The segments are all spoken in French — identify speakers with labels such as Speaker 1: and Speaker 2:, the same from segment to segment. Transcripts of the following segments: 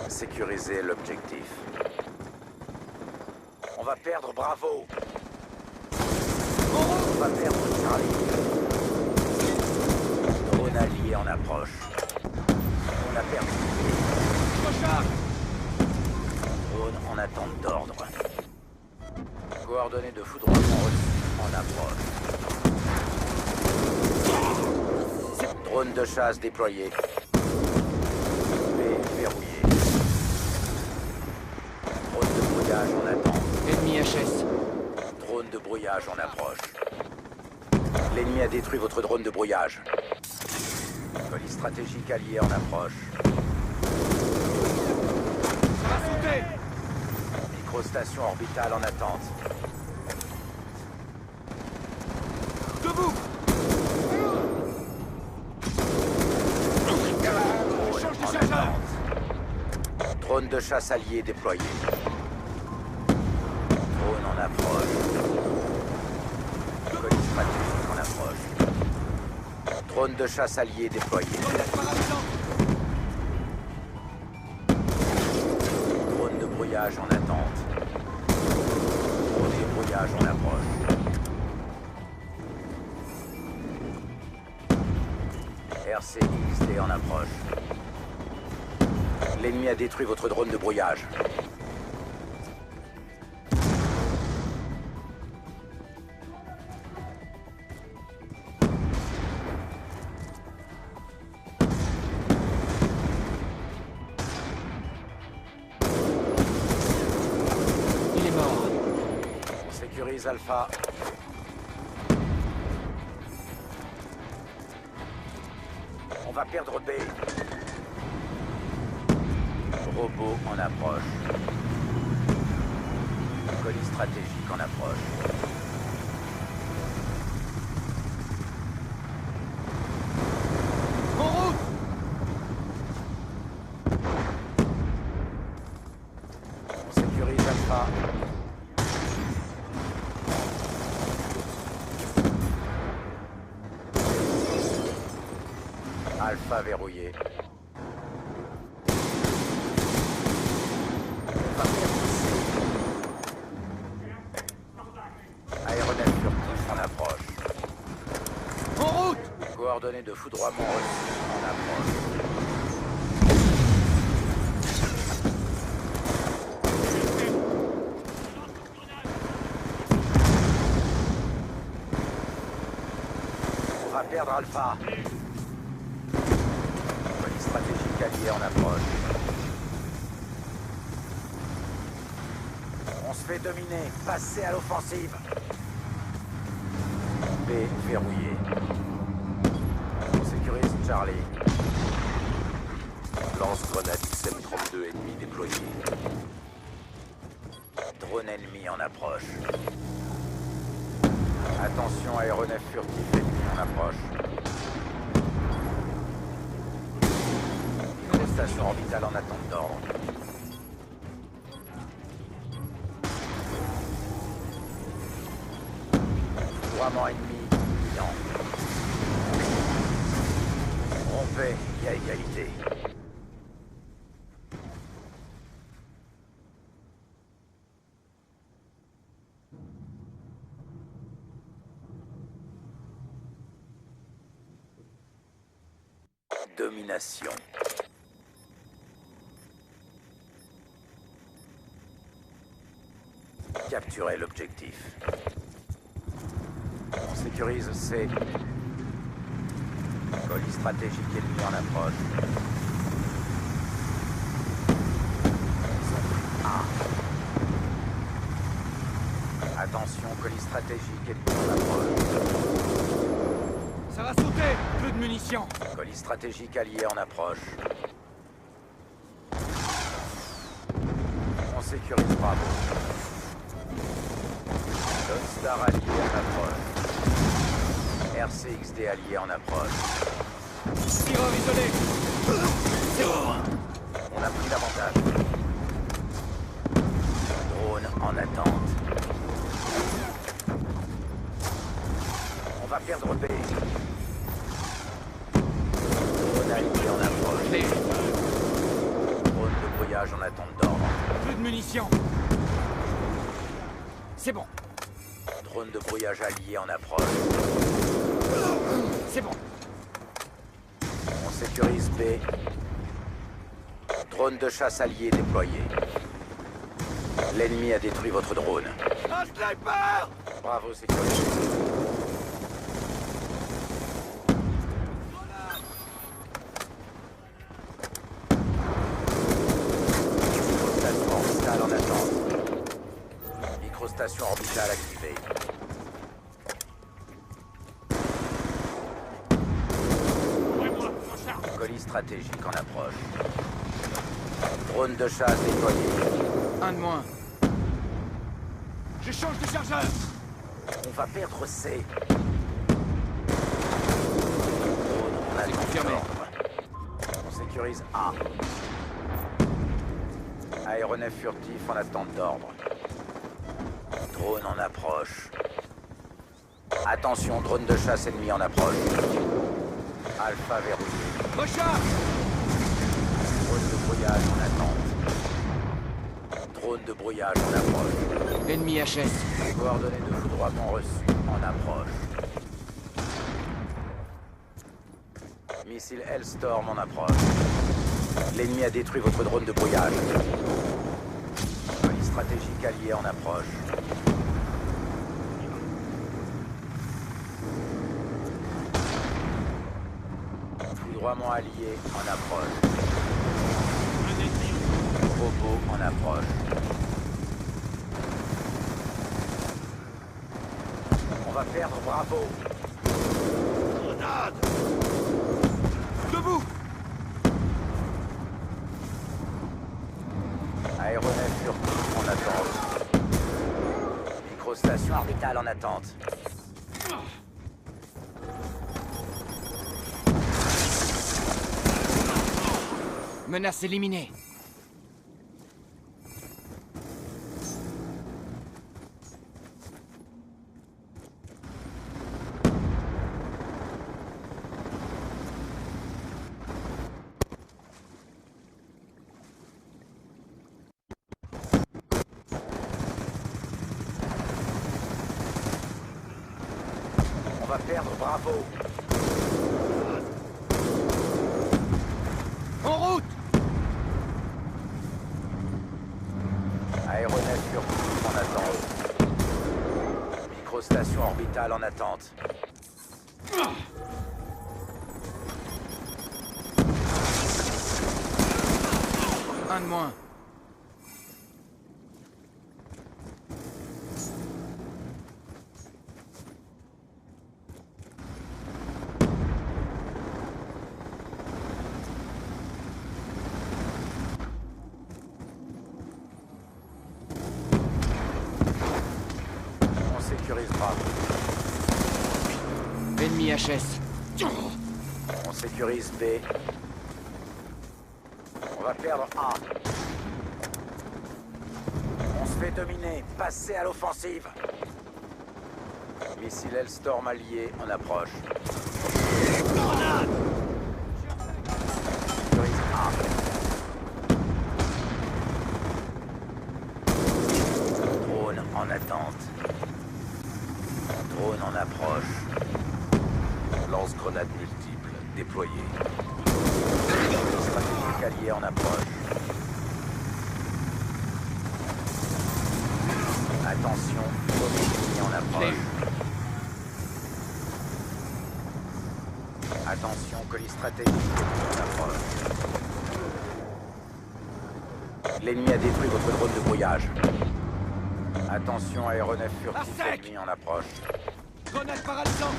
Speaker 1: Sécuriser l'objectif. On va perdre Bravo. On va perdre Charlie. Drone allié en approche. On a perdu. Drone en attente d'ordre. Coordonnées de foudroiement reçues en approche. Drone de chasse déployé. Verrouillé. Drone de brouillage en attente.
Speaker 2: Ennemi HS.
Speaker 1: Drone de brouillage en approche. L'ennemi a détruit votre drone de brouillage. Colis stratégique allié en approche.
Speaker 2: Ça va sauter.
Speaker 1: Microstation orbitale en attente.
Speaker 2: Debout. Change de chargeur.
Speaker 1: Drone de chasse allié déployé. Drone en approche. Colis stratégique en approche. Drone de chasse allié déployé. Drone de brouillage en attente. Drone de brouillage en approche. RCXD en approche. L'ennemi a détruit votre drone de brouillage.
Speaker 2: Il est mort.
Speaker 1: On sécurise Alpha. On va perdre B. Robot en approche. Colis stratégique en approche.
Speaker 2: En route.
Speaker 1: On sécurise Alpha. Alpha verrouillé. Aéronef furtif en approche.
Speaker 2: En route.
Speaker 1: Coordonnées de foudroiement reçues en approche. On va perdre Alpha. Colis stratégique allié en approche. On se fait dominer. Passez à l'offensive. B verrouillé. On sécurise Charlie. Lance-grenade XM-32 ennemi déployé. Drone ennemi en approche. Attention, aéronef furtif ennemi en approche. Station orbitale en attente d'ordre. Foudroiement ennemi imminent. Rompez, il y a égalité. Domination. Capturer l'objectif. On sécurise C. Colis stratégique ennemi en approche. A. Attention, colis stratégique ennemi en approche.
Speaker 2: Ça va sauter. Peu de munitions.
Speaker 1: Colis stratégique allié en approche. On sécurise Bravo. Lone Star allié en approche. RCXD allié en approche.
Speaker 2: Tireur isolé.
Speaker 1: On a pris l'avantage. Drone en attente. On va perdre B. Drone allié en approche. Drone de brouillage brouillage en attente d'ordre.
Speaker 2: Plus de munitions. C'est bon.
Speaker 1: Drone de brouillage allié en approche.
Speaker 2: C'est bon.
Speaker 1: On sécurise B. Drone de chasse allié déployé. L'ennemi a détruit votre drone.
Speaker 2: Un sniper!
Speaker 1: Bravo, sécurisé. Microstation orbitale en attente. Microstation orbitale activée. Colis stratégique en approche. Drone de chasse déployé.
Speaker 2: Un de moins. J'échange de chargeur.
Speaker 1: On va perdre C.
Speaker 2: C'est confirmé.
Speaker 1: On sécurise A. Aéronef furtif en attente d'ordre. Drone en approche. Attention, drone de chasse ennemi en approche. Alpha verrouillé.
Speaker 2: Recharge!
Speaker 1: Drone de brouillage en attente. Drone de brouillage en approche.
Speaker 2: Ennemi HS.
Speaker 1: Coordonnées de foudroiement reçues en approche. Missile Hellstorm en approche. L'ennemi a détruit votre drone de brouillage. Colis stratégique allié en approche. Foudroiement allié en approche. Robot en approche. On va perdre Bravo.
Speaker 2: Grenade! Debout!
Speaker 1: Aéronef furtif en attente. Microstation orbitale en attente.
Speaker 2: Menace éliminée.
Speaker 1: On va perdre Bravo.
Speaker 2: En route!
Speaker 1: Aéronef furtif en attente. Microstation orbitale en attente.
Speaker 2: Un de moins.
Speaker 1: On sécurise Bravo.
Speaker 2: Ennemi HS.
Speaker 1: On sécurise B. On va perdre A. On se fait dominer. Passez à l'offensive. Missile Hellstorm allié en approche.
Speaker 2: Grenade!
Speaker 1: Sécurise A. Drone en attente. Drone en approche. Lance-grenade multiple déployé. Stratégique allié en approche. Attention, ennemi en approche. Attention, colis stratégique en approche. L'ennemi a détruit votre drone de brouillage. Attention, aéronef furtif
Speaker 2: À sec.
Speaker 1: ennemi en approche.
Speaker 2: Grenade paralysante!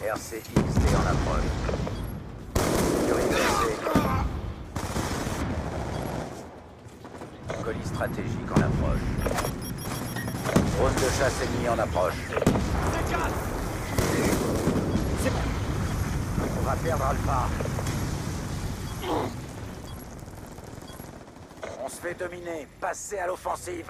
Speaker 1: RCXD en approche. Sécurisé. Colis stratégique en approche. Drone de chasse ennemi en approche.
Speaker 2: C'est bon.
Speaker 1: On va perdre Alpha. On se fait dominer. Passez à l'offensive.